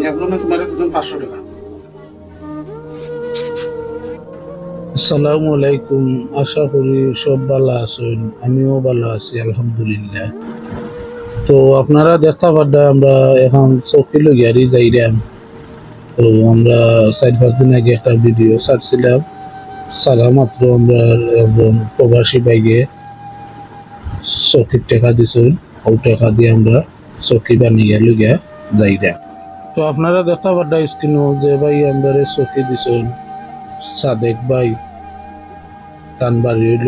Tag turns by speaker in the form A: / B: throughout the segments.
A: একজনে তোমার দিতাম 500 টাকা।
B: আসসালামু আলাইকুম, আশা করি সব ভালো আছেন। আমিও ভালো আছি আলহামদুলিল্লাহ। তো আপনারা দেখতে পাড্ডা আমরা এখন চকিলো গাড়ি যাইলাম। তো আমরা 4-5 দিন আগে একটা ভিডিও ছাড়ছিলাম, সারা মাত্র আমরা একজন প্রবাসী বাইকে চকির টাকা দিছিল, ওই টাকা দিয়ে আমরা চকি বানিয়ে লইয়া যাইলাম। তো আপনারা দেখতে পাড্ডা স্ক্রিনও যে ভাই আমরা চকি দিছেন সাদেক ভাই, তার বাড়ি হইল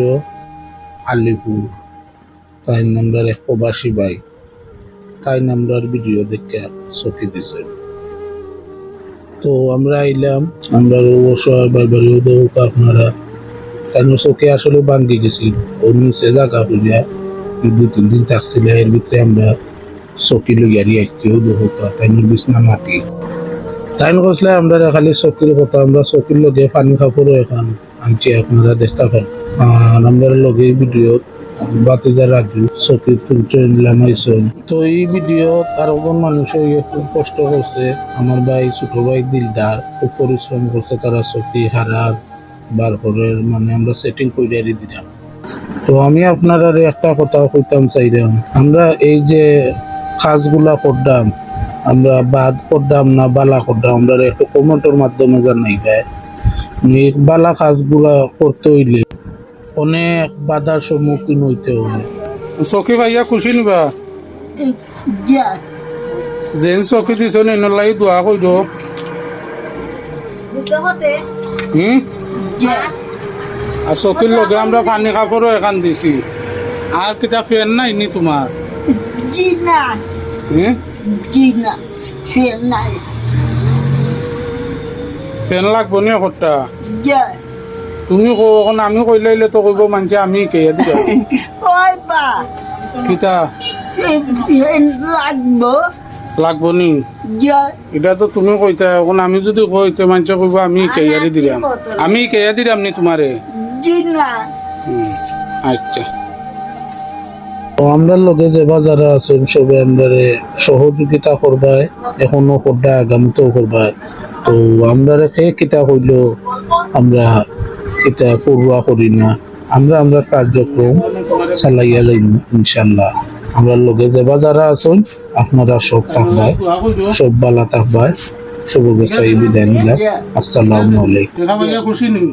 B: আলিপুর। তাই নাম্বার এক প্রবাসী ভাই, তাই নাম্বার ভিডিও দেখে চকি দিছে। তো আমরা আইলাম, আমরা অবশ্যই ভাই বাড়িও দেবো আপনারা। তাই চকি আসলে ভাঙ্গি গেছি, ওর নিচে জায়গা হইয়া 2-3 দিন থাকছিল। এর ভিতরে আমরা চকি লইয়ারি আইতেও দেবো, তাই বিছনা মাটি। তাই কৈছিলে আমরা খালি চকির কথা, আমরা চকির লগে পানি কাপড়ও এখন আনছি, আপনারা দেখতে পান। আর আমরা লগে ভিডিও বাতিদার রাজু চকির তুলতে নামাইছেন। তো এই ভিডিও আর একজন মানুষ খুব কষ্ট করছে, আমার ভাই ছোট ভাই দিলদার খুব পরিশ্রম করছে, তারা চকি হারার বার করে মানে আমরা সেটিং করে দিলাম। তো আমি আপনারা একটা কথা কইতাম চাইলাম, আমরা এই যে কাজগুলা করলাম, আমরা বাদ করলাম না বালা করলাম, আমরা একটু কমেন্টের মাধ্যমে জানাই ভাই। বালা কাজগুলা করতে হইলে অনেক বাধার সম্মুখীন হইতে হবে।
A: চকি ভাইয়া খুশি নিবা যেন চকি দিছ লাই দোয়া কইর। আর চকির লগে আমরা পানি কাপড়ও এখান দিছি। আর কিতা ফ্যান নাই নি তোমার? ফ্যান লাগবো নি একটা? তুমি কখন আমি কইলে তো কইব মানছে আমি কে দিবা কিতা লাগবো নি? এটা তো তুমি কইতা, এখন আমি যদি কইতে মানছে কইব আমি কেয়ারি দিলাম, আমি কেয়া দিলাম নি তোমারে। আচ্ছা,
B: আমরা লগে যে যারা আছেন সবে আমরা সহযোগিতা করবাই, এখনো করবা, আগামীতেও করবাই। তো আমরা সে কিতা হইল আমরা এটা পড়ুয়া করি না, আমরা আমরা কার্যক্রম চালাইয়া যাইব ইনশাল্লাহ। আমরা লগে দেবা যারা আছেন আপনারা সব থাকবাই, সব বালা থাকবাই। সব অবস্থায় বিদায় নিলাম। আসসালামু আলাইকুম।
A: খুশি নি?